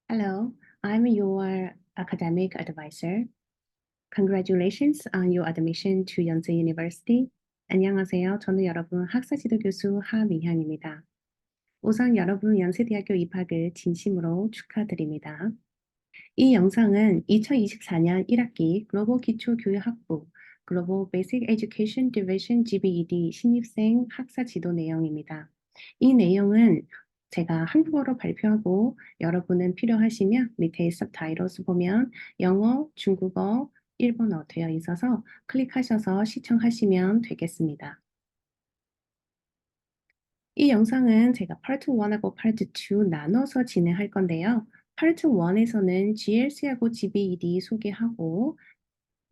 Hello, I'm your academic advisor. Congratulations on your admission to 연세 University. 안녕하세요. 저는 여러분 학사지도 교수 하민현입니다. 우선 여러분 연세대학교 입학을 진심으로 축하드립니다. 이 영상은 2024년 1학기 글로벌 기초교육학부 글로벌 Basic Education Division GBED 신입생 학사 지도 내용입니다. 이 내용은 제가 한국어로 발표하고 여러분은 필요하시면 밑에 subtitles 보면 영어, 중국어, 일본어 되어 있어서 클릭하셔서 시청하시면 되겠습니다. 이 영상은 제가 파트 1하고 파트 2 나눠서 진행할 건데요. 파트 1에서는 GLC하고 GBED 소개하고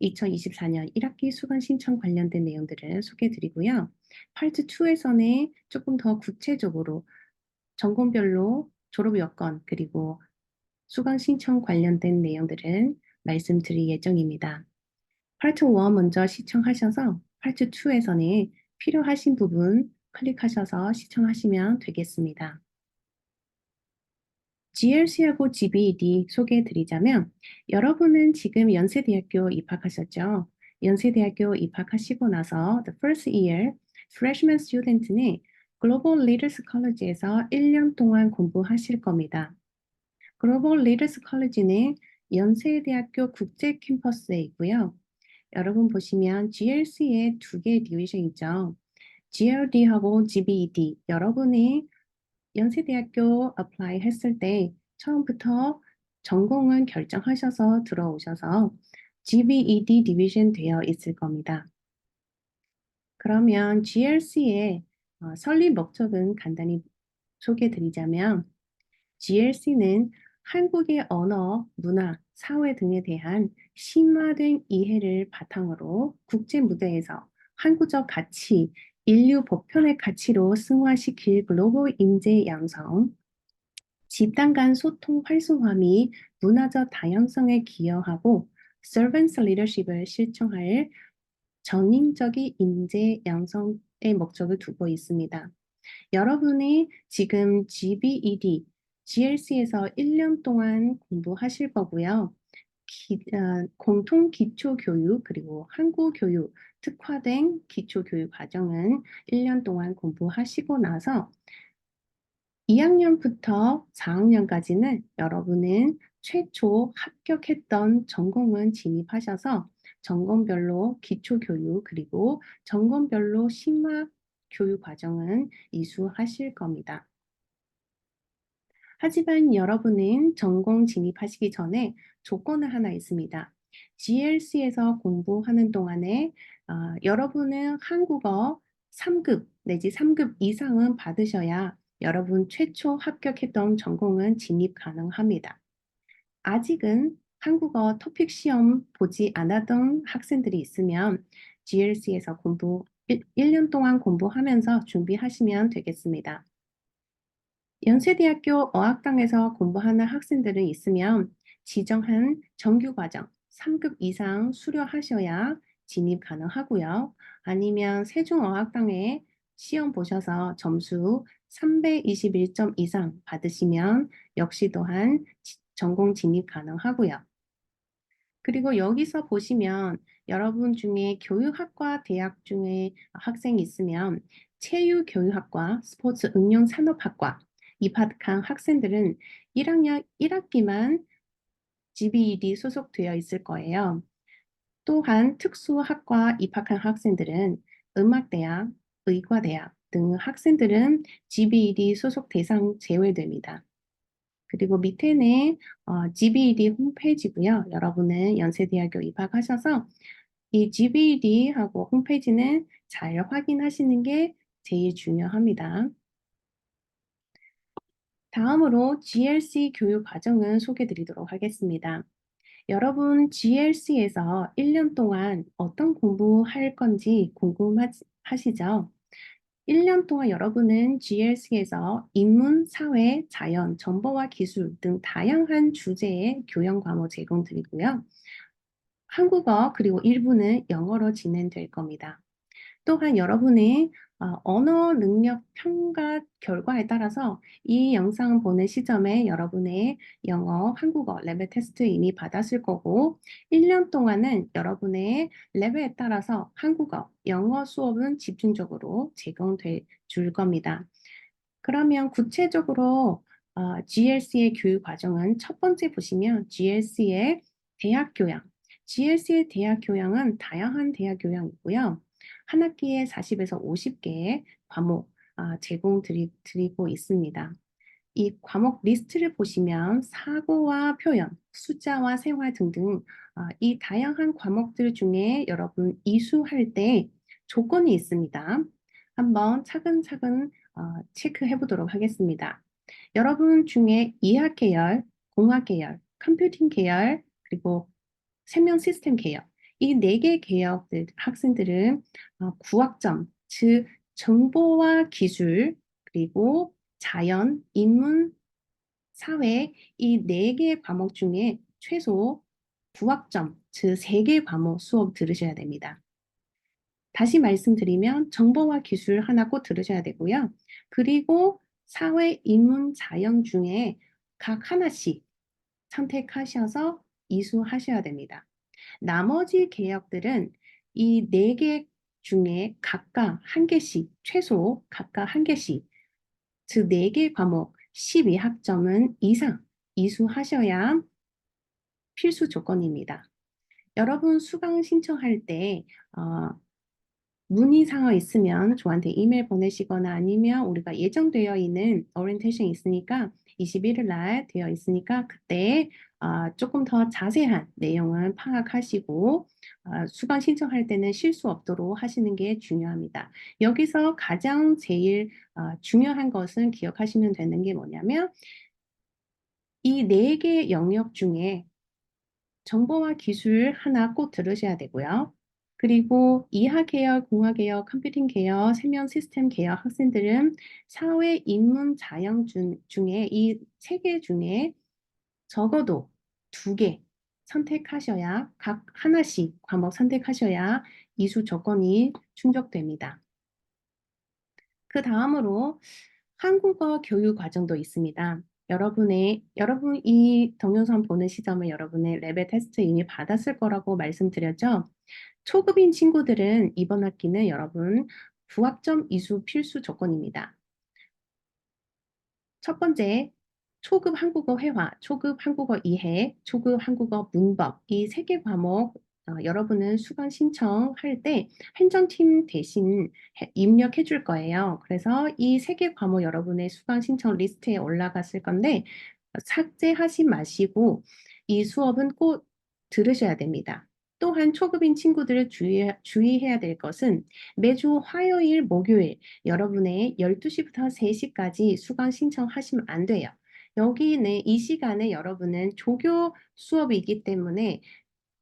2024년 1학기 수강 신청 관련된 내용들을 소개해 드리고요. 파트 2에서는 조금 더 구체적으로 전공별로 졸업 여건 그리고 수강 신청 관련된 내용들은 말씀드릴 예정입니다. 파트 1 먼저 시청하셔서 파트 2에서는 필요하신 부분 클릭하셔서 시청하시면 되겠습니다. GLC하고 GBED 소개해 드리자면 여러분은 지금 연세대학교 입학하셨죠? 연세대학교 입학하시고 나서 the first year freshman student는 글로벌 리더스 컬리지에서 1년 동안 공부하실 겁니다. 글로벌 리더스 컬리지는 연세대학교 국제 캠퍼스에 있고요. 여러분 보시면 GLC에 두 개의 디비전 있죠. GLD하고 GBED 여러분이 연세대학교 apply 했을 때 처음부터 전공은 결정하셔서 들어오셔서 GBED 디비전 되어 있을 겁니다. 그러면 GLC의 설립 목적은 간단히 소개해 드리자면 GLC는 한국의 언어, 문화, 사회 등에 대한 심화된 이해를 바탕으로 국제 무대에서 한국적 가치, 인류 보편의 가치로 승화시킬 글로벌 인재 양성, 집단 간 소통 활성화 및 문화적 다양성에 기여하고 servant leadership을 실천할 전인적인 인재 양성의 목적을 두고 있습니다. 여러분이 지금 GBED, GLC에서 1년 동안 공부하실 거고요. 공통 기초교육 그리고 한국교육 특화된 기초교육 과정은 1년 동안 공부하시고 나서 2학년부터 4학년까지는 여러분은 최초 합격했던 전공은 진입하셔서 전공별로 기초교육 그리고 전공별로 심화 교육 과정은 이수하실 겁니다. 하지만 여러분은 전공 진입하시기 전에 조건은 하나 있습니다. GLC에서 공부하는 동안에 여러분은 한국어 3급 내지 3급 이상은 받으셔야 여러분 최초 합격했던 전공은 진입 가능합니다. 아직은 한국어 토픽 시험 보지 않았던 학생들이 있으면 GLC에서 1년 동안 공부하면서 준비하시면 되겠습니다. 연세대학교 어학당에서 공부하는 학생들은 있으면 지정한 정규과정 3급 이상 수료하셔야 진입 가능하고요. 아니면 세종어학당에 시험 보셔서 점수 321점 이상 받으시면 역시 또한 전공 진입 가능하고요. 그리고 여기서 보시면 여러분 중에 교육학과 대학 중에 학생이 있으면 체육교육학과, 스포츠 응용산업학과 입학한 학생들은 1학년 1학기만 GBED 소속되어 있을 거예요. 또한 특수학과 입학한 학생들은 음악대학, 의과대학 등 학생들은 GBED 소속 대상 제외됩니다. 그리고 밑에는 GBED 홈페이지고요. 여러분은 연세대학교 입학하셔서 이 GBED하고 홈페이지는 잘 확인하시는 게 제일 중요합니다. 다음으로 GLC 교육 과정을 소개해 드리도록 하겠습니다. 여러분 GLC에서 1년 동안 어떤 공부할 건지 궁금하시죠? 1년 동안 여러분은 GLC에서 인문, 사회, 자연, 정보와 기술 등 다양한 주제의 교양 과목 제공드리고요. 한국어 그리고 일부는 영어로 진행될 겁니다. 또한 여러분이 언어 능력 평가 결과에 따라서 이 영상 보는 시점에 여러분의 영어, 한국어 레벨 테스트 이미 받았을 거고 1년 동안은 여러분의 레벨에 따라서 한국어, 영어 수업은 집중적으로 제공돼 줄 겁니다. 그러면 구체적으로 GLC의 교육 과정은 첫 번째 보시면 GLC의 대학 교양. GLC의 대학 교양은 다양한 대학 교양이고요. 한 학기에 40에서 50개의 과목 제공드리고 있습니다. 이 과목 리스트를 보시면 사고와 표현, 숫자와 생활 등등 이 다양한 과목들 중에 여러분 이수할 때 조건이 있습니다. 한번 차근차근 체크해 보도록 하겠습니다. 여러분 중에 이학 계열, 공학 계열, 컴퓨팅 계열, 그리고 생명 시스템 계열 이 네 개 계열들 학생들은 9학점, 즉 정보와 기술 그리고 자연, 인문, 사회 이 네 개 과목 중에 최소 9학점, 즉 3개 과목 수업 들으셔야 됩니다. 다시 말씀드리면 정보와 기술 하나 꼭 들으셔야 되고요. 그리고 사회, 인문, 자연 중에 각 하나씩 선택하셔서 이수하셔야 됩니다. 나머지 개혁들은 이 네 개 중에 각각 한 개씩, 최소 각각 한 개씩, 즉 4개 과목 12학점은 이상 이수하셔야 필수 조건입니다. 여러분 수강 신청할 때 문의사항 있으면 저한테 이메일 보내시거나 아니면 우리가 예정되어 있는 오리엔테이션 있으니까 21일 날 되어 있으니까 그때 조금 더 자세한 내용을 파악하시고 수강 신청할 때는 실수 없도록 하시는 게 중요합니다. 여기서 가장 제일 중요한 것은 기억하시면 되는 게 뭐냐면 이 네 개 영역 중에 정보와 기술 하나 꼭 들으셔야 되고요. 그리고 이하 계열, 공학 계열, 컴퓨팅 계열, 생명 시스템 계열 학생들은 사회, 인문, 자연 중에 이 세 개 중에 적어도 2개 선택하셔야 각 하나씩 과목 선택하셔야 이수 조건이 충족됩니다. 그 다음으로 한국어 교육 과정도 있습니다. 여러분 이 동영상 보는 시점에 여러분의 레벨 테스트 이미 받았을 거라고 말씀드렸죠? 초급인 친구들은 이번 학기는 여러분 9학점 이수 필수 조건입니다. 첫 번째, 초급 한국어 회화, 초급 한국어 이해, 초급 한국어 문법 이 3개 과목 여러분은 수강 신청할 때 행정팀 대신 입력해 줄 거예요. 그래서 이 3개 과목 여러분의 수강 신청 리스트에 올라갔을 건데 삭제하지 마시고 이 수업은 꼭 들으셔야 됩니다. 또한 초급인 친구들을 주의해야 될 것은 매주 화요일, 목요일 여러분의 12시부터 3시까지 수강 신청하시면 안 돼요. 여기는 이 시간에 여러분은 조교 수업이기 때문에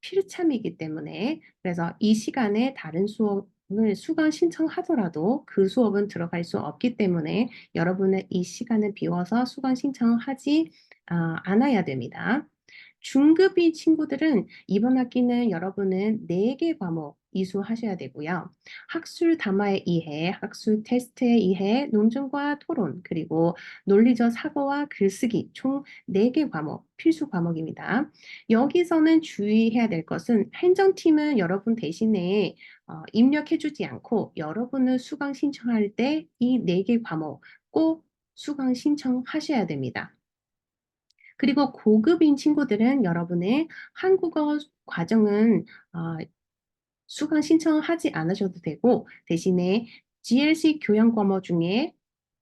필참이기 때문에 그래서 이 시간에 다른 수업을 수강 신청하더라도 그 수업은 들어갈 수 없기 때문에 여러분은 이 시간을 비워서 수강 신청하지 않아야 됩니다. 중급이 친구들은 이번 학기는 여러분은 4개 과목 이수하셔야 되고요. 학술 담화의 이해, 학술 테스트의 이해, 논증과 토론, 그리고 논리적 사고와 글쓰기 총 4개 과목, 필수 과목입니다. 여기서는 주의해야 될 것은 행정팀은 여러분 대신에 입력해주지 않고 여러분은 수강 신청할 때 이 4개 과목 꼭 수강 신청하셔야 됩니다. 그리고 고급인 친구들은 여러분의 한국어 과정은 수강 신청하지 않으셔도 되고 대신에 GLC 교양 과목 중에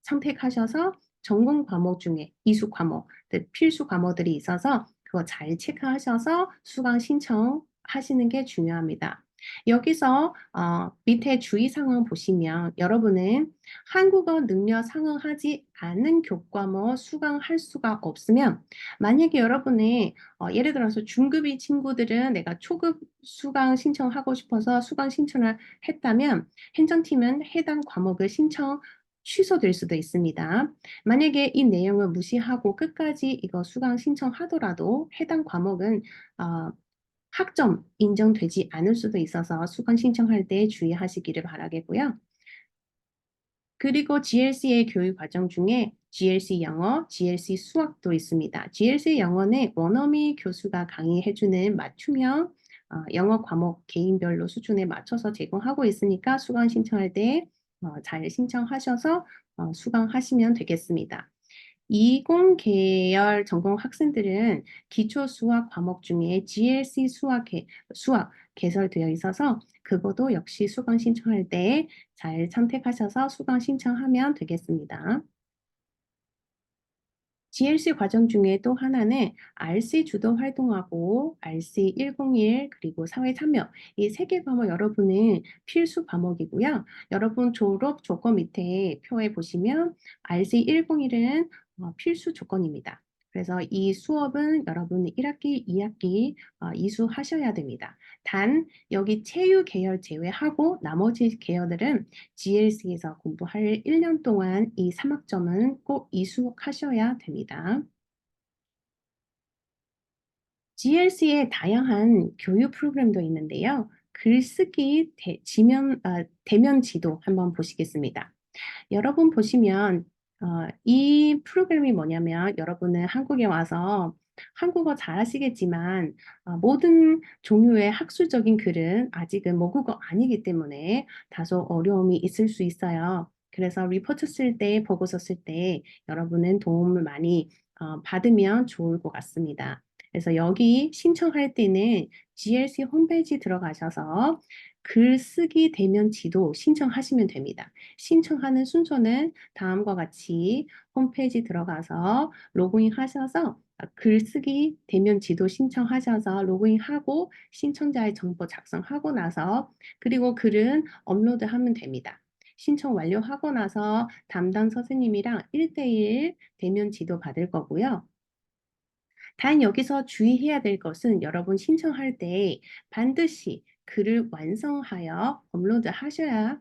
선택하셔서 전공 과목 중에 이수 과목, 필수 과목들이 있어서 그거 잘 체크하셔서 수강 신청하시는 게 중요합니다. 여기서 밑에 주의사항 보시면 여러분은 한국어 능력 상응하지 않은 교과목 수강할 수가 없으면 만약에 여러분이 예를 들어서 중급인 친구들은 내가 초급 수강 신청하고 싶어서 수강 신청을 했다면 행정팀은 해당 과목을 신청 취소될 수도 있습니다. 만약에 이 내용을 무시하고 끝까지 이거 수강 신청하더라도 해당 과목은 학점 인정되지 않을 수도 있어서 수강 신청할 때 주의하시기를 바라겠고요. 그리고 GLC의 교육 과정 중에 GLC 영어, GLC 수학도 있습니다. GLC 영어는 원어민 교수가 강의해주는 맞춤형 영어 과목 개인별로 수준에 맞춰서 제공하고 있으니까 수강 신청할 때 잘 신청하셔서 수강하시면 되겠습니다. 이공 계열 전공 학생들은 기초 수학 과목 중에 GLC 수학 개설되어 있어서 그것도 역시 수강 신청할 때 잘 선택하셔서 수강 신청하면 되겠습니다. GLC 과정 중에 또 하나는 RC 주도 활동하고 RC 101 그리고 사회 참여 이 세 개 과목 여러분은 필수 과목이고요. 여러분 졸업 조건 밑에 표에 보시면 RC 101은 필수 조건입니다. 그래서 이 수업은 여러분 1학기, 2학기 이수하셔야 됩니다. 단 여기 체육 계열 제외하고 나머지 계열들은 GLC에서 공부할 1년 동안 이 3학점은 꼭 이수하셔야 됩니다. GLC의 다양한 교육 프로그램도 있는데요. 글쓰기 대면 지도 한번 보시겠습니다. 여러분 보시면 이 프로그램이 뭐냐면 여러분은 한국에 와서 한국어 잘하시겠지만 모든 종류의 학술적인 글은 아직은 모국어 아니기 때문에 다소 어려움이 있을 수 있어요. 그래서 리포트 쓸 때, 보고서 쓸 때 여러분은 도움을 많이 받으면 좋을 것 같습니다. 그래서 여기 신청할 때는 GLC 홈페이지 들어가셔서 글쓰기 대면 지도 신청하시면 됩니다. 신청하는 순서는 다음과 같이 홈페이지 들어가서 로그인 하셔서 글쓰기 대면 지도 신청하셔서 로그인하고 신청자의 정보 작성하고 나서 그리고 글은 업로드하면 됩니다. 신청 완료하고 나서 담당 선생님이랑 1대1 대면 지도 받을 거고요. 단 여기서 주의해야 될 것은 여러분 신청할 때 반드시 글을 완성하여 업로드 하셔야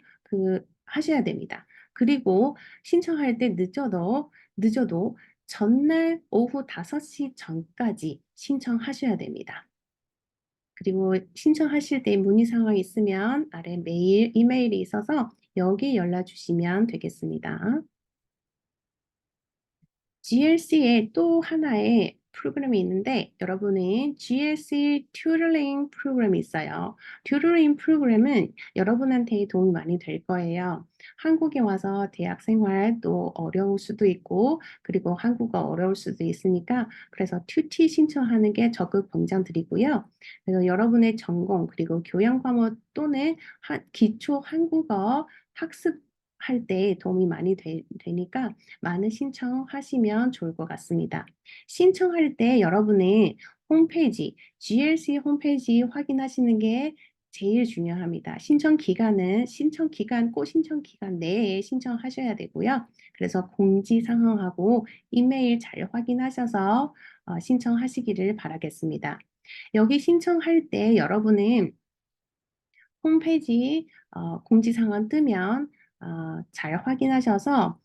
됩니다. 그리고 신청할 때 늦어도 전날 오후 5시 전까지 신청하셔야 됩니다. 그리고 신청하실 때 문의사항이 있으면 아래 이메일이 있어서 여기 연락 주시면 되겠습니다. GLC에 또 하나의 프로그램이 있는데 여러분의 GLC 튜터링 프로그램이 있어요. 튜터링 프로그램은 여러분한테 도움이 많이 될 거예요. 한국에 와서 대학 생활 또 어려울 수도 있고 그리고 한국어 어려울 수도 있으니까 그래서 튜티 신청하는 게 적극 권장드리고요. 그래서 여러분의 전공 그리고 교양 과목 또는 기초 한국어 학습 할 때 도움이 많이 되니까 많은 신청하시면 좋을 것 같습니다. 신청할 때 여러분의 홈페이지, GLC 홈페이지 확인하시는 게 제일 중요합니다. 꼭 신청 기간 내에 신청하셔야 되고요. 그래서 공지 상황하고 이메일 잘 확인하셔서 신청하시기를 바라겠습니다. 여기 신청할 때 여러분은 홈페이지 공지사항 뜨면 잘 확인하셔서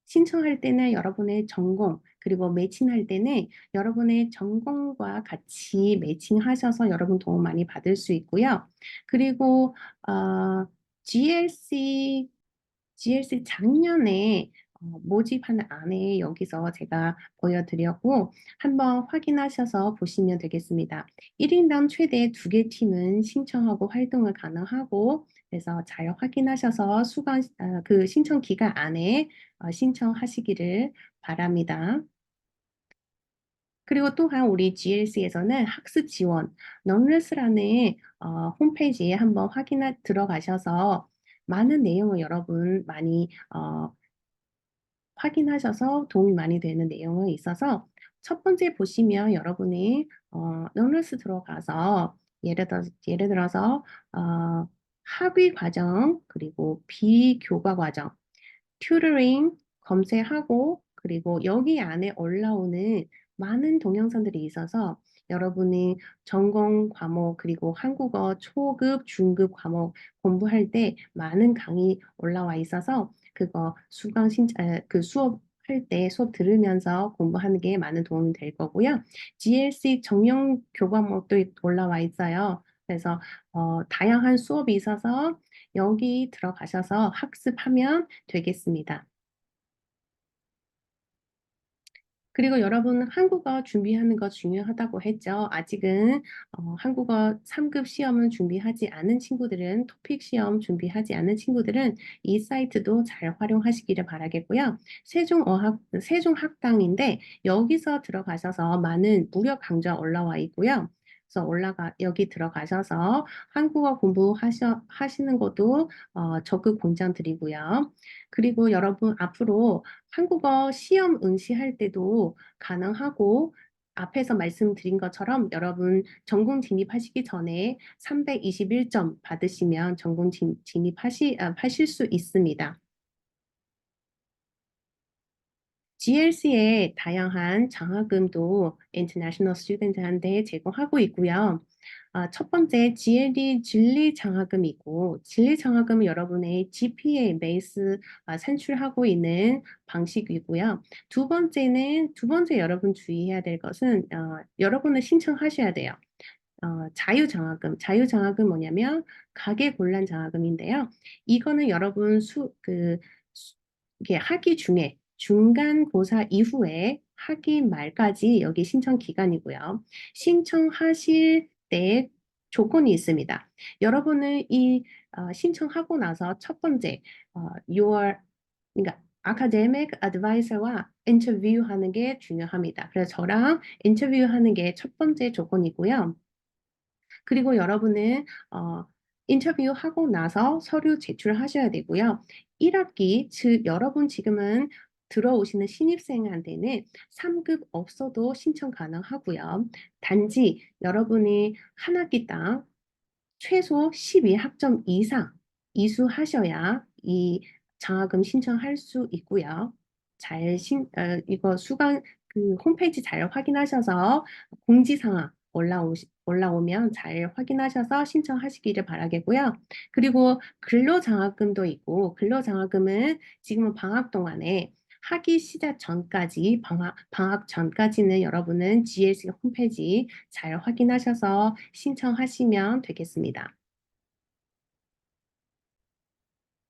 신청할 때는 여러분의 전공 그리고 매칭할 때는 여러분의 전공과 같이 매칭하셔서 여러분 도움 많이 받을 수 있고요. 그리고 GLC 작년에 모집한 안에 여기서 제가 보여드렸고 한번 확인하셔서 보시면 되겠습니다. 1인당 최대 2개 팀은 신청하고 활동을 가능하고 그래서 잘 확인하셔서 그 신청 기간 안에 신청하시기를 바랍니다. 그리고 또한 우리 GLC에서는 학습 지원, 넌리스라는 홈페이지에 한번 들어가셔서 많은 내용을 여러분 많이 확인하셔서 도움이 많이 되는 내용이 있어서 첫 번째 보시면 여러분이 넌리스 들어가서 예를 들어서 학위 과정 그리고 비교과 과정 튜터링 검색하고 그리고 여기 안에 올라오는 많은 동영상들이 있어서 여러분이 전공 과목 그리고 한국어 초급, 중급 과목 공부할 때 많은 강의 올라와 있어서 그거 그 수업할 때 수업 들으면서 공부하는 게 많은 도움이 될 거고요. GLC 정형 교과목도 올라와 있어요. 그래서 다양한 수업이 있어서 여기 들어가셔서 학습하면 되겠습니다. 그리고 여러분 한국어 준비하는 거 중요하다고 했죠. 아직은 한국어 3급 시험을 준비하지 않은 친구들은 토픽 시험 준비하지 않은 친구들은 이 사이트도 잘 활용하시기를 바라겠고요. 세종학당인데 여기서 들어가셔서 많은 무료 강좌 올라와 있고요. 그래서 여기 들어가셔서 한국어 하시는 것도 적극 권장드리고요. 그리고 여러분 앞으로 한국어 시험 응시할 때도 가능하고 앞에서 말씀드린 것처럼 여러분 전공 진입하시기 전에 321점 받으시면 전공 하실 수 있습니다. GLC의 다양한 장학금도 International Student한테 제공하고 있고요. 첫 번째 GLD 진리 장학금이고 진리 장학금은 여러분의 GPA 베이스 산출하고 있는 방식이고요. 두 번째 여러분 주의해야 될 것은 여러분은 신청하셔야 돼요. 자유장학금 뭐냐면 가계 곤란 장학금인데요. 이거는 여러분 이게 학기 중에 중간고사 이후에 학기 말까지 여기 신청 기간이고요. 신청하실 때 조건이 있습니다. 여러분은 신청하고 나서 첫 번째 그러니까 academic advisor와 인터뷰하는 게 중요합니다. 그래서 저랑 인터뷰하는 게 첫 번째 조건이고요. 그리고 여러분은 인터뷰하고 나서 서류 제출하셔야 되고요. 1학기, 즉 여러분 지금은 들어오시는 신입생한테는 3급 없어도 신청 가능하고요. 단지 여러분이 한 학기당 최소 12학점 이상 이수하셔야 이 장학금 신청할 수 있고요. 이거 홈페이지 잘 확인하셔서 공지사항 올라오면 잘 확인하셔서 신청하시기를 바라겠고요. 그리고 근로장학금도 있고, 근로장학금은 지금은 방학 동안에 학기 시작 전까지, 방학 전까지는 여러분은 GLC 홈페이지 잘 확인하셔서 신청하시면 되겠습니다.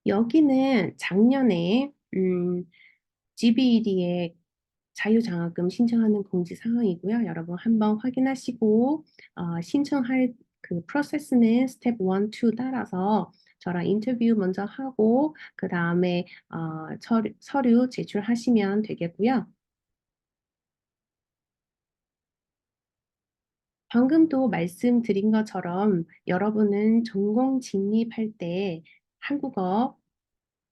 여기는 작년에 GBED에 자유장학금 신청하는 공지사항이고요. 여러분 한번 확인하시고 신청할 그 프로세스는 스텝 1, 2 따라서 저랑 인터뷰 먼저 하고 그 다음에 서류 제출하시면 되겠고요. 방금도 말씀드린 것처럼 여러분은 전공 진입할 때 한국어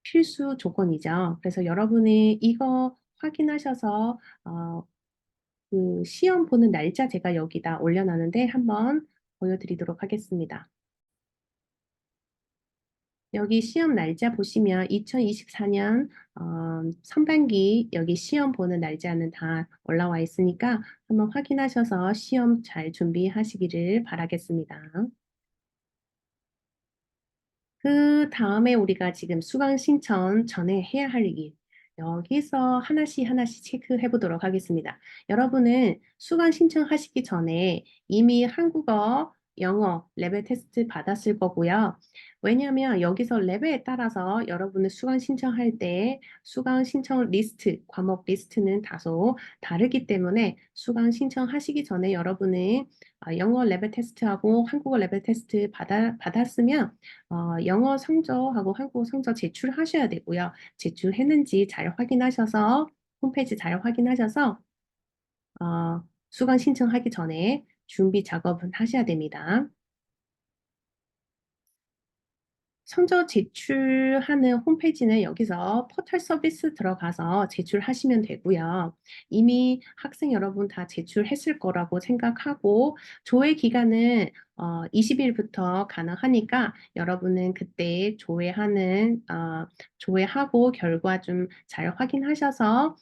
필수 조건이죠. 그래서 여러분이 이거 확인하셔서 그 시험 보는 날짜 제가 여기다 올려놨는데 한번 보여드리도록 하겠습니다. 여기 시험 날짜 보시면 2024년 상반기 여기 시험 보는 날짜는 다 올라와 있으니까 한번 확인하셔서 시험 잘 준비하시기를 바라겠습니다. 그 다음에 우리가 지금 수강 신청 전에 해야 할 일, 여기서 하나씩 하나씩 체크해 보도록 하겠습니다. 여러분은 수강 신청하시기 전에 이미 한국어, 영어 레벨 테스트 받았을 거고요. 왜냐하면 여기서 레벨에 따라서 여러분은 수강 신청할 때 수강 신청 리스트, 과목 리스트는 다소 다르기 때문에 수강 신청하시기 전에 여러분은 영어 레벨 테스트하고 한국어 레벨 테스트 받았으면 영어 성적하고 한국어 성적 제출하셔야 되고요. 제출했는지 잘 확인하셔서 홈페이지 잘 확인하셔서 수강 신청하기 전에 준비 작업은 하셔야 됩니다. 성적 제출하는 홈페이지는 여기서 포털 서비스 들어가서 제출하시면 되고요. 이미 학생 여러분 다 제출했을 거라고 생각하고 조회 기간은 20일부터 가능하니까 여러분은 그때 조회하고 결과 좀 잘 확인하셔서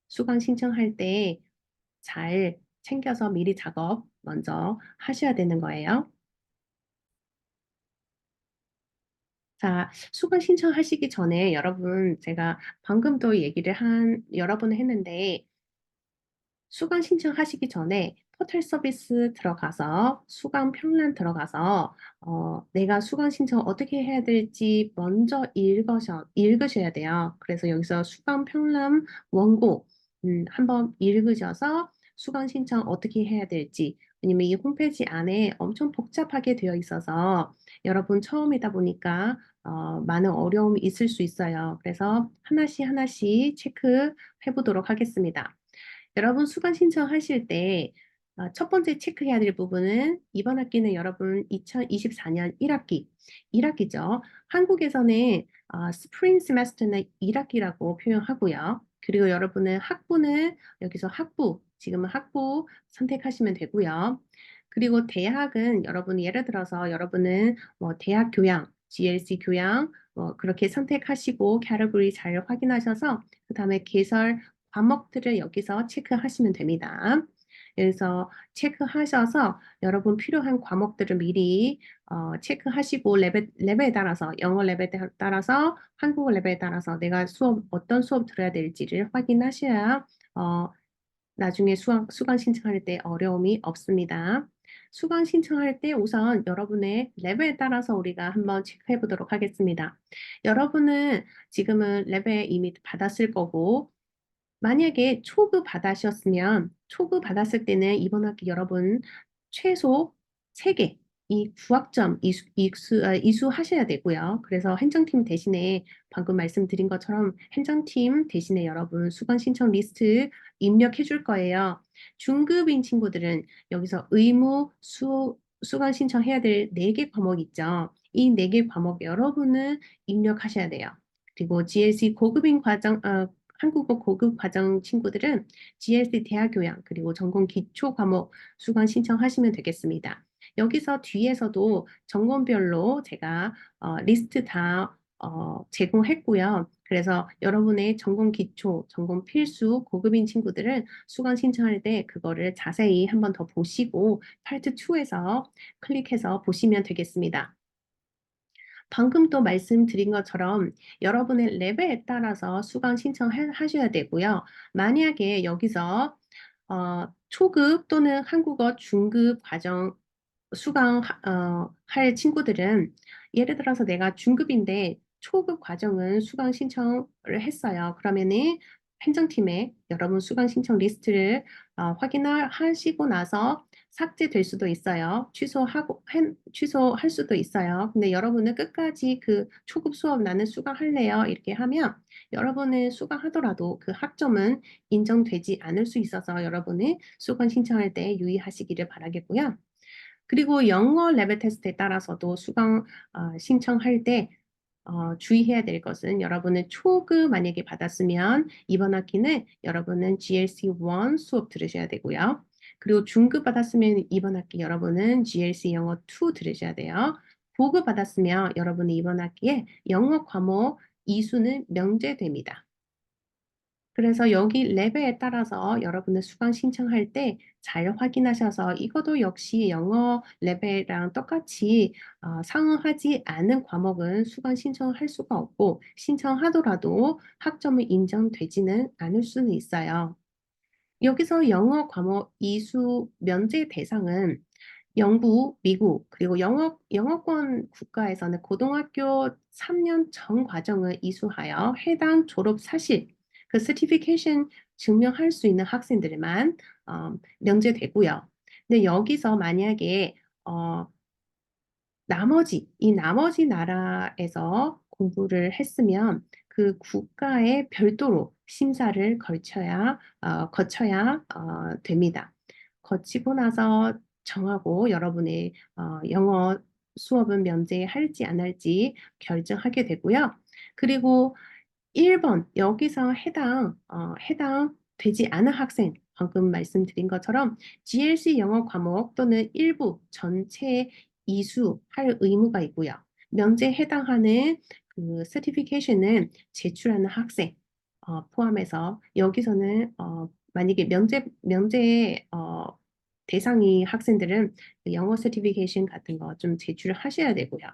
수강 신청할 때 잘 챙겨서 미리 작업 먼저 하셔야 되는 거예요. 자, 수강 신청하시기 전에 여러분, 제가 방금도 얘기를 여러 번 했는데, 수강 신청하시기 전에 포털 서비스 들어가서 수강 평란 들어가서 내가 수강 신청 어떻게 해야 될지 먼저 읽으셔야 돼요. 그래서 여기서 수강 평란 원고 한번 읽으셔서 수강 신청 어떻게 해야 될지, 왜냐면 이 홈페이지 안에 엄청 복잡하게 되어 있어서 여러분 처음이다 보니까 많은 어려움이 있을 수 있어요. 그래서 하나씩 하나씩 체크해 보도록 하겠습니다. 여러분 수강 신청하실 때 첫 번째 체크해야 될 부분은 이번 학기는 여러분 2024년 1학기, 1학기죠. 한국에서는 스프링 세메스터는 1학기라고 표현하고요. 그리고 여러분은 학부는 여기서 학부, 지금은 학부 선택하시면 되고요. 그리고 대학은 여러분 예를 들어서 여러분은 뭐 대학 교양, GLC 교양 그렇게 선택하시고 캐러고리 잘 확인하셔서 그 다음에 개설 과목들을 여기서 체크하시면 됩니다. 그래서 체크하셔서 여러분 필요한 과목들을 미리 체크하시고 레벨에 따라서 영어 레벨에 따라서 한국어 레벨에 따라서 내가 어떤 수업 들어야 될지를 확인하셔야 나중에 수강 신청할 때 어려움이 없습니다. 수강 신청할 때 우선 여러분의 레벨에 따라서 우리가 한번 체크해 보도록 하겠습니다. 여러분은 지금은 레벨 이미 받았을 거고 만약에 초급 받으셨으면 초급 받았을 때는 이번 학기 여러분 최소 3개 이 구학점 이수하셔야 되고요. 그래서 행정팀 대신에 방금 말씀드린 것처럼 행정팀 대신에 여러분 수강 신청 리스트 입력해 줄 거예요. 중급인 친구들은 여기서 의무 수강 신청해야 될 4개 과목 있죠. 이 4개 과목 여러분은 입력하셔야 돼요. 그리고 GLC 고급인 한국어 고급 과정 친구들은 GLC 대학교양 그리고 전공 기초 과목 수강 신청하시면 되겠습니다. 여기서 뒤에서도 전공별로 제가 리스트 다 제공했고요. 그래서 여러분의 전공 기초, 전공 필수 고급인 친구들은 수강 신청할 때 그거를 자세히 한번 더 보시고 파트 2에서 클릭해서 보시면 되겠습니다. 방금 또 말씀드린 것처럼 여러분의 레벨에 따라서 수강 신청하셔야 되고요. 만약에 여기서 초급 또는 한국어 중급 과정 할 친구들은 예를 들어서 내가 중급인데 초급 과정은 수강 신청을 했어요. 그러면은 행정팀에 여러분 수강 신청 리스트를 확인하시고 나서 삭제될 수도 있어요. 취소할 수도 있어요. 근데 여러분은 끝까지 그 초급 수업 나는 수강할래요. 이렇게 하면 여러분은 수강하더라도 그 학점은 인정되지 않을 수 있어서 여러분이 수강 신청할 때 유의하시기를 바라겠고요. 그리고 영어 레벨 테스트에 따라서도 수강 신청할 때 주의해야 될 것은 여러분은 초급 만약에 받았으면 이번 학기는 여러분은 GLC1 수업 들으셔야 되고요. 그리고 중급 받았으면 이번 학기 여러분은 GLC 영어 2 들으셔야 돼요. 고급 받았으면 여러분이 이번 학기에 영어 과목 이수는 명제됩니다. 그래서 여기 레벨에 따라서 여러분의 수강 신청할 때 잘 확인하셔서 이것도 역시 영어 레벨이랑 똑같이 상응하지 않은 과목은 수강 신청할 수가 없고 신청하더라도 학점이 인정되지는 않을 수는 있어요. 여기서 영어 과목 이수 면제 대상은 영국, 미국, 그리고 영어권 국가에서는 고등학교 3년 전 과정을 이수하여 해당 졸업 사실, 그 certification 증명할 수 있는 학생들만 면제되고요. 근데 여기서 만약에 어, 나머지 나라에서 공부를 했으면 그 국가에 별도로 심사를 거쳐야 됩니다. 거치고 나서 정하고 여러분의 영어 수업은 면제할지 안 할지 결정하게 되고요. 그리고 1번 여기서 해당 되지 않은 학생 방금 말씀드린 것처럼 GLC 영어 과목 또는 일부 전체 이수할 의무가 있고요. 면제에 해당하는 그 certification은 제출하는 학생 포함해서 여기서는 만약에 면제 대상이 학생들은 그 영어 certification 같은 거 좀 제출하셔야 되고요.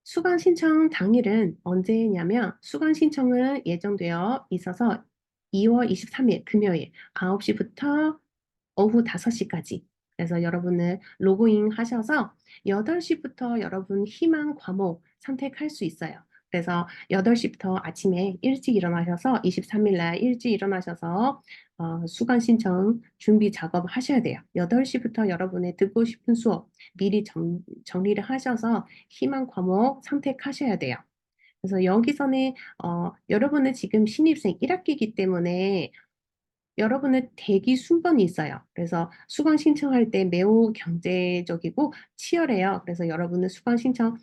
수강 신청 당일은 언제냐면 수강 신청은 예정되어 있어서 2월 23일 금요일 9시부터 오후 5시까지. 그래서 여러분은 로그인 하셔서 8시부터 여러분 희망 과목 선택할 수 있어요. 그래서 8시부터 아침에 일찍 일어나셔서 23일 날 일찍 일어나셔서 수강 신청 준비 작업 하셔야 돼요. 8시부터 여러분의 듣고 싶은 수업 미리 정리를 하셔서 희망 과목 선택하셔야 돼요. 그래서 여기서는 여러분은 지금 신입생 1학기이기 때문에 여러분의 대기 순번이 있어요. 그래서 수강 신청할 때 매우 경제적이고 치열해요. 그래서 여러분은 수강 신청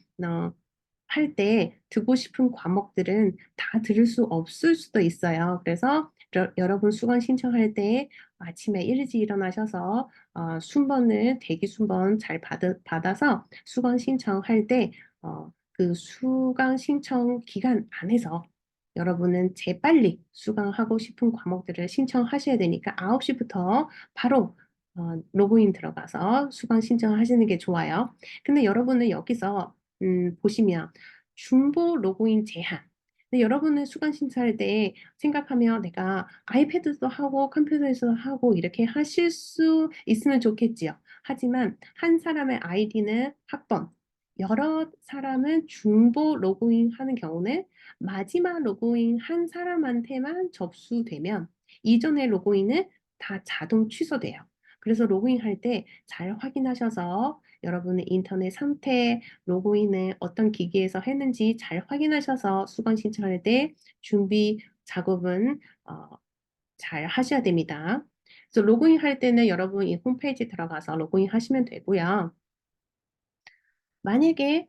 할 때 듣고 싶은 과목들은 다 들을 수 없을 수도 있어요. 그래서 여러분 수강 신청할 때 아침에 일찍 일어나셔서 순번을 대기 순번 잘 받아서 수강 신청할 때 그 수강 신청 기간 안에서 여러분은 재빨리 수강하고 싶은 과목들을 신청하셔야 되니까 9시부터 바로 로그인 들어가서 수강 신청하시는 게 좋아요. 근데 여러분은 여기서 보시면 중보 로그인 제한. 근데 여러분은 수강 신청할 때 생각하면 내가 아이패드도 하고 컴퓨터에서도 하고 이렇게 하실 수 있으면 좋겠지요. 하지만 한 사람의 아이디는 학번, 여러 사람은 중보 로그인 하는 경우는 마지막 로그인 한 사람한테만 접수되면 이전의 로그인은 다 자동 취소돼요. 그래서 로그인할 때 잘 확인하셔서 여러분의 인터넷 상태, 로그인을 어떤 기기에서 했는지 잘 확인하셔서 수강 신청할 때 준비 작업은 잘 하셔야 됩니다. 그래서 로그인할 때는 여러분 이 홈페이지 들어가서 로그인 하시면 되고요. 만약에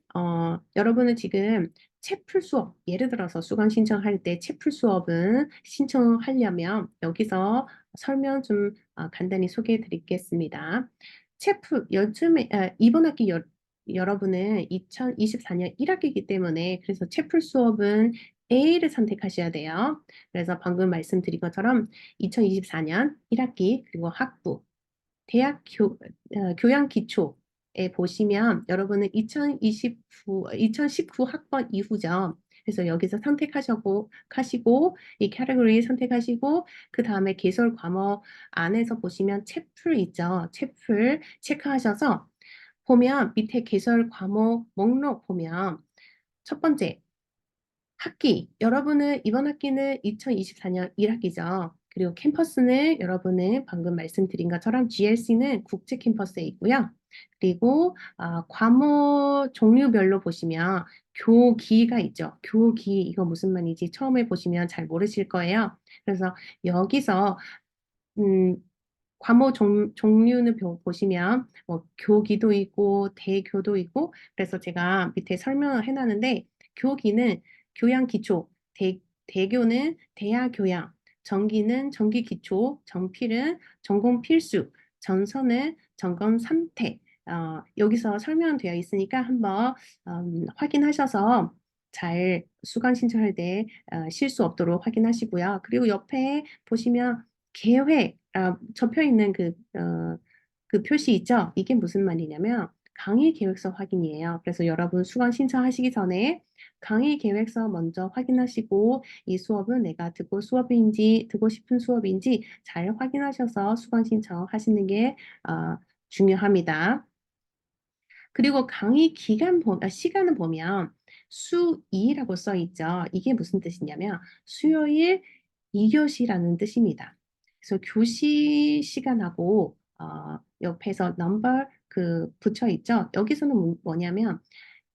여러분은 지금 채플 수업, 예를 들어서 수강 신청할 때 채플 수업은 신청하려면 여기서 설명 좀 간단히 소개해 드리겠습니다. 채플, 요즘에, 이번 학기 여러분은 2024년 1학기이기 때문에 그래서 채플 수업은 A를 선택하셔야 돼요. 그래서 방금 말씀드린 것처럼 2024년 1학기 그리고 학부 대학 교양 기초에 보시면 여러분은 2019 학번 이후죠. 그래서 여기서 하시고 이 캐터고리 선택하시고 그 다음에 개설 과목 안에서 보시면 채플 있죠. 채플 체크하셔서 보면 밑에 개설 과목 목록 보면 첫 번째 학기, 여러분은 이번 학기는 2024년 1학기죠. 그리고 캠퍼스는 여러분은 방금 말씀드린 것처럼 GLC는 국제 캠퍼스에 있고요. 그리고 과목 종류별로 보시면 교기가 있죠. 교기, 이거 무슨 말인지 처음에 보시면 잘 모르실 거예요. 그래서 여기서 음, 과목 종류는 보시면 뭐 교기도 있고 대교도 있고 그래서 제가 밑에 설명을 해놨는데 교기는 교양 기초, 대교는 대학 교양, 정기는 정기 기초, 정필은 전공 필수, 전서는 전공 3태. 여기서 설명되어 있으니까 한번 확인하셔서 잘 수강 신청할 때 실수 없도록 확인하시고요. 그리고 옆에 보시면 계획, 접혀 있는 그 표시 있죠? 이게 무슨 말이냐면 강의 계획서 확인이에요. 그래서 여러분 수강 신청하시기 전에 강의 계획서 먼저 확인하시고 이 수업은 내가 듣고 싶은 수업인지 잘 확인하셔서 수강 신청하시는 게 중요합니다. 그리고 강의 시간을 보면 수2라고 써 있죠. 이게 무슨 뜻이냐면 수요일 2교시라는 뜻입니다. 그래서 교시 시간하고 옆에서 넘버 붙여 있죠. 여기서는 뭐냐면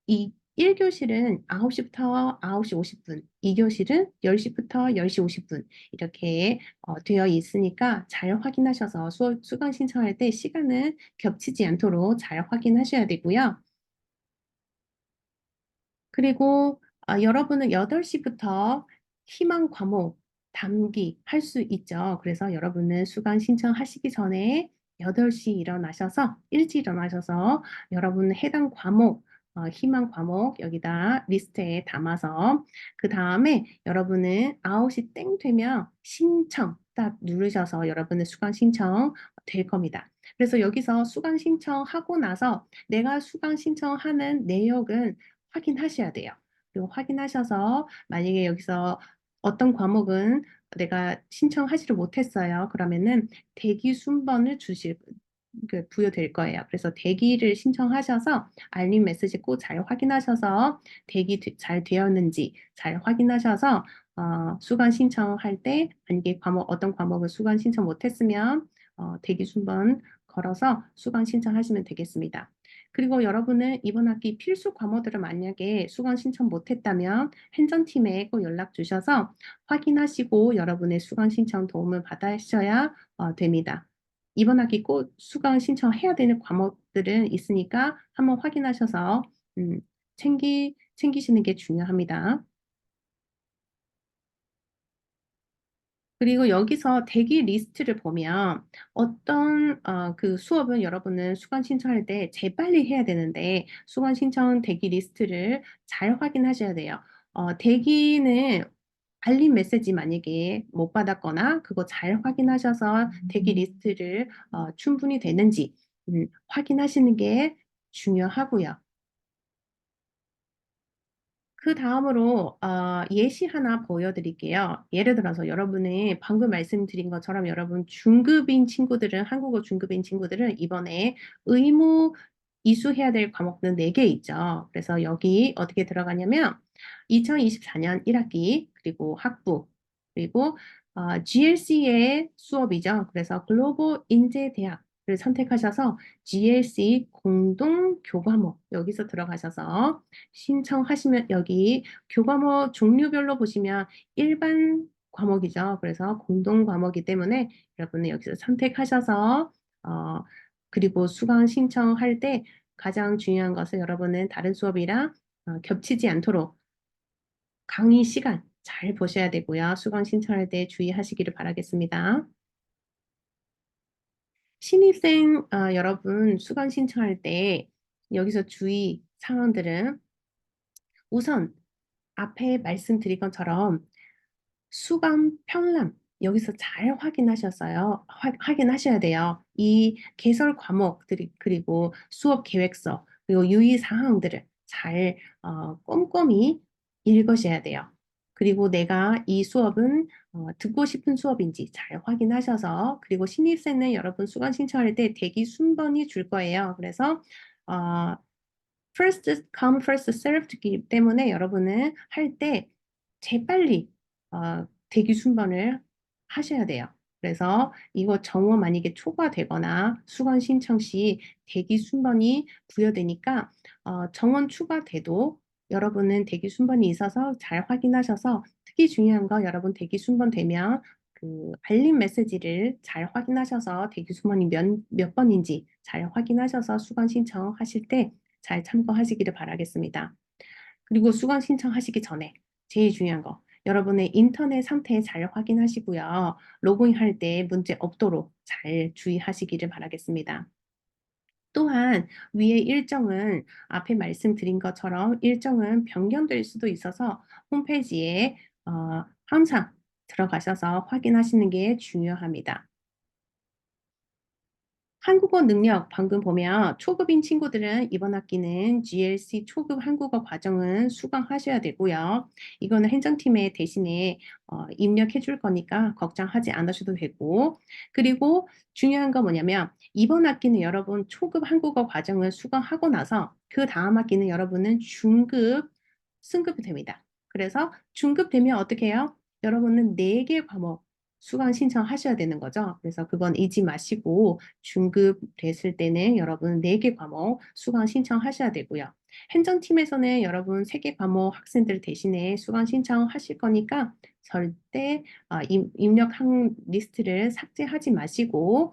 이 1교실은 9시부터 9시 50분, 2교실은 10시부터 10시 50분 이렇게 되어 있으니까 잘 확인하셔서 수강 신청할 때 시간은 겹치지 않도록 잘 확인하셔야 되고요. 그리고 여러분은 8시부터 희망 과목 담기 할 수 있죠. 그래서 여러분은 수강 신청하시기 전에 8시 일어나셔서 일찍 일어나셔서 여러분 해당 과목 희망 과목 여기다 리스트에 담아서 그 다음에 여러분은 9시 땡 되면 신청 딱 누르셔서 여러분의 수강 신청 될 겁니다. 그래서 여기서 수강 신청하고 나서 내가 수강 신청하는 내역은 확인하셔야 돼요. 그리고 확인하셔서 만약에 여기서 어떤 과목은 내가 신청하지를 못했어요. 그러면은 대기 순번을 부여될 거예요. 그래서 대기를 신청하셔서 알림 메시지 꼭 잘 확인하셔서 잘 되었는지 잘 확인하셔서 수강 신청할 때 만약에 어떤 과목을 수강 신청 못했으면 대기 순번 걸어서 수강 신청하시면 되겠습니다. 그리고 여러분은 이번 학기 필수 과목들을 만약에 수강 신청 못했다면 행정팀에 꼭 연락 주셔서 확인하시고 여러분의 수강 신청 도움을 받으셔야 됩니다. 이번 학기 꼭 수강 신청해야 되는 과목들은 있으니까 한번 확인하셔서 음, 챙기시는 게 중요합니다. 그리고 여기서 대기 리스트를 보면 어떤 그 수업은 여러분은 수강 신청할 때 재빨리 해야 되는데 수강 신청 대기 리스트를 잘 확인하셔야 돼요. 대기는 알림 메시지 만약에 못 받았거나 그거 잘 확인하셔서 대기 리스트를 충분히 되는지 확인하시는 게 중요하고요. 그다음으로 예시 하나 보여드릴게요. 예를 들어서 여러분이 방금 말씀드린 것처럼 여러분 한국어 중급인 친구들은 이번에 의무 이수해야 될 과목은 4개 있죠. 그래서 여기 어떻게 들어가냐면 2024년 1학기 그리고 학부 그리고 GLC의 수업이죠. 그래서 글로벌 인재대학을 선택하셔서 GLC 공동 교과목 여기서 들어가셔서 신청하시면 여기 교과목 종류별로 보시면 일반 과목이죠. 그래서 공동 과목이기 때문에 여러분은 여기서 선택하셔서 그리고 수강 신청할 때 가장 중요한 것은 여러분은 다른 수업이랑 겹치지 않도록 강의 시간 잘 보셔야 되고요. 수강 신청할 때 주의하시기를 바라겠습니다. 신입생 여러분 수강 신청할 때 여기서 주의 사항들은 우선 앞에 말씀드린 것처럼 수강 평람 여기서 잘 확인하셔야 돼요. 이 개설 과목들이 그리고 수업 계획서 그리고 유의 사항들을 잘 꼼꼼히 읽으셔야 돼요. 그리고 내가 이 수업은 듣고 싶은 수업인지 잘 확인하셔서 그리고 신입생은 여러분 수강 신청할 때 대기 순번이 줄 거예요. 그래서 어, first come first served이기 때문에 여러분은 할 때 재빨리 대기 순번을 하셔야 돼요. 그래서 이거 정원 만약에 초과되거나 수강 신청 시 대기 순번이 부여되니까 정원 추가돼도 여러분은 대기 순번이 있어서 잘 확인하셔서 특히 중요한 거 여러분 대기 순번 되면 그 알림 메시지를 잘 확인하셔서 대기 순번이 몇 번인지 잘 확인하셔서 수강 신청하실 때 잘 참고하시기를 바라겠습니다. 그리고 수강 신청하시기 전에 제일 중요한 거 여러분의 인터넷 상태 잘 확인하시고요. 로그인할 때 문제 없도록 잘 주의하시기를 바라겠습니다. 또한 위의 일정은 앞에 말씀드린 것처럼 일정은 변경될 수도 있어서 홈페이지에 항상 들어가셔서 확인하시는 게 중요합니다. 한국어 능력 방금 보면 초급인 친구들은 이번 학기는 GLC 초급 한국어 과정은 수강하셔야 되고요. 이거는 행정팀에 대신에 입력해 줄 거니까 걱정하지 않으셔도 되고 그리고 중요한 건 뭐냐면 이번 학기는 여러분 초급 한국어 과정을 수강하고 나서 그다음 학기는 여러분은 중급 승급이 됩니다. 그래서 중급 되면 어떻게 해요? 여러분은 4개 과목 수강 신청하셔야 되는 거죠. 그래서 그건 잊지 마시고 중급 됐을 때는 여러분 4개 과목 수강 신청하셔야 되고요. 행정팀에서는 여러분 3개 과목 학생들 대신에 수강 신청하실 거니까 절대 입력한 리스트를 삭제하지 마시고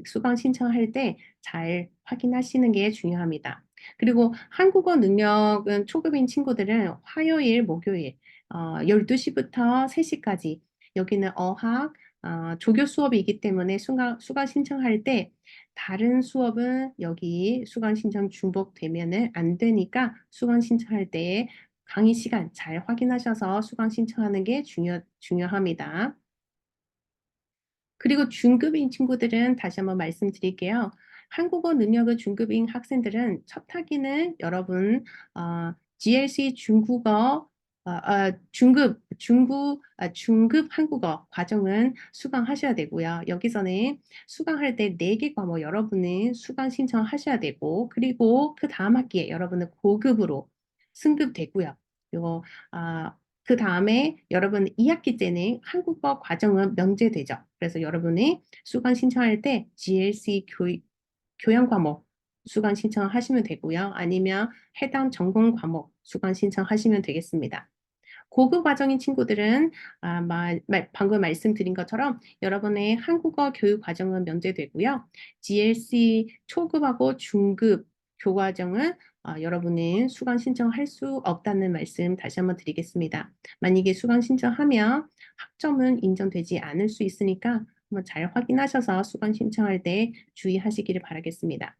수강 신청할 때 잘 확인하시는 게 중요합니다. 그리고 한국어 능력은 초급인 친구들은 화요일, 목요일 12시부터 3시까지 여기는 어학, 조교 수업이기 때문에 수강 신청할 때 다른 수업은 여기 수강 신청 중복되면은 안 되니까 수강 신청할 때 강의 시간 잘 확인하셔서 수강 신청하는 게 중요합니다. 그리고 중급인 친구들은 다시 한번 말씀드릴게요. 한국어 능력의 중급인 학생들은 첫 학기는 여러분 GLC 중국어 중급 한국어 과정은 수강하셔야 되고요. 여기서는 수강할 때 4개 과목 여러분은 수강 신청하셔야 되고, 그리고 그 다음 학기에 여러분은 고급으로 승급되고요. 그리고 그 다음에 여러분 2학기 때는 한국어 과정은 면제되죠. 그래서 여러분이 수강 신청할 때 GLC 교양 과목 수강 신청하시면 되고요. 아니면 해당 전공 과목 수강 신청하시면 되겠습니다. 고급 과정인 친구들은 방금 말씀드린 것처럼 여러분의 한국어 교육 과정은 면제되고요. GLC 초급하고 중급 교과정은 여러분은 수강 신청할 수 없다는 말씀 다시 한번 드리겠습니다. 만약에 수강 신청하면 학점은 인정되지 않을 수 있으니까 한번 잘 확인하셔서 수강 신청할 때 주의하시기를 바라겠습니다.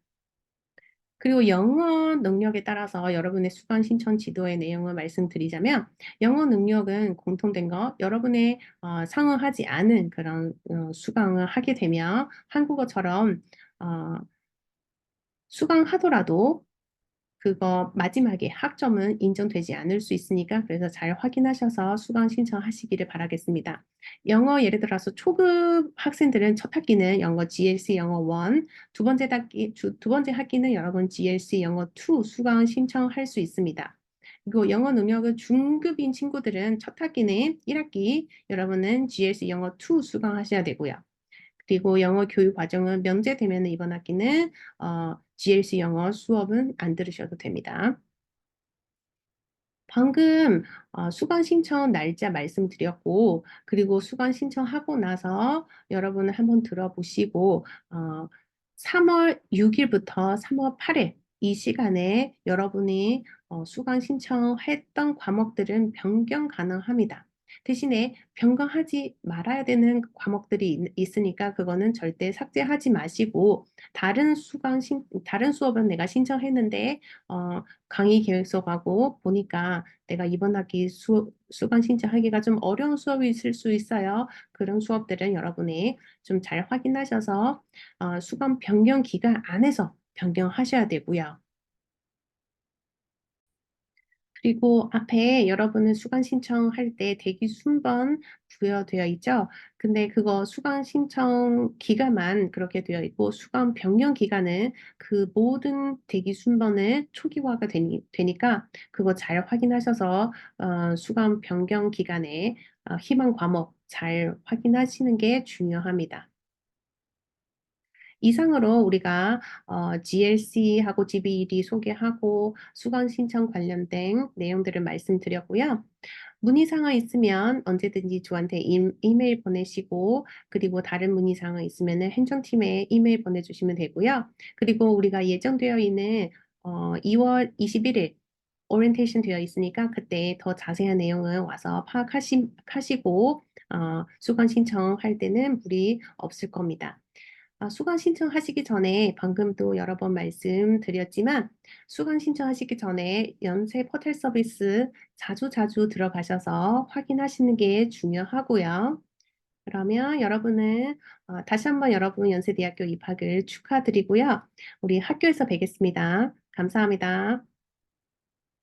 그리고 영어 능력에 따라서 여러분의 수강 신청 지도의 내용을 말씀드리자면 영어 능력은 공통된 거 여러분의 상응하지 않은 그런 수강을 하게 되면 한국어처럼 수강하더라도 그거 마지막에 학점은 인정되지 않을 수 있으니까 그래서 잘 확인하셔서 수강 신청하시기를 바라겠습니다. 영어 예를 들어서 초급 학생들은 첫 학기는 영어 GLC 영어 1, 두 번째 학기는 여러분 GLC 영어 2 수강 신청할 수 있습니다. 그리고 영어 능력은 중급인 친구들은 첫 학기는 1학기 여러분은 GLC 영어 2 수강하셔야 되고요. 그리고 영어 교육 과정은 면제되면 이번 학기는 GLC 영어 수업은 안 들으셔도 됩니다. 방금 수강 신청 날짜 말씀드렸고, 그리고 수강 신청하고 나서 여러분 한번 들어보시고, 3월 6일부터 3월 8일 이 시간에 여러분이 수강 신청했던 과목들은 변경 가능합니다. 대신에 변경하지 말아야 되는 과목들이 있으니까 그거는 절대 삭제하지 마시고 다른 수업은 내가 신청했는데 강의 계획서하고 보니까 내가 이번 학기 수강 신청하기가 좀 어려운 수업이 있을 수 있어요. 그런 수업들은 여러분이 좀 잘 확인하셔서 수강 변경 기간 안에서 변경하셔야 되고요. 그리고 앞에 여러분은 수강 신청할 때 대기 순번 부여되어 있죠. 근데 그거 수강 신청 기간만 그렇게 되어 있고 수강 변경 기간은 그 모든 대기 순번을 초기화가 되니까 그거 잘 확인하셔서 수강 변경 기간에 희망 과목 잘 확인하시는 게 중요합니다. 이상으로 우리가 GLC하고 GBED 소개하고 수강 신청 관련된 내용들을 말씀드렸고요. 문의사항 있으면 언제든지 저한테 이메일 보내시고 그리고 다른 문의사항 있으면 행정팀에 이메일 보내주시면 되고요. 그리고 우리가 예정되어 있는 2월 21일 오리엔테이션 되어 있으니까 그때 더 자세한 내용을 와서 파악하시고 수강 신청할 때는 무리 없을 겁니다. 수강 신청하시기 전에 방금도 여러 번 말씀드렸지만 수강 신청하시기 전에 연세 포털 서비스 자주 들어가셔서 확인하시는 게 중요하고요. 그러면 여러분은 다시 한번 여러분 연세대학교 입학을 축하드리고요. 우리 학교에서 뵙겠습니다. 감사합니다.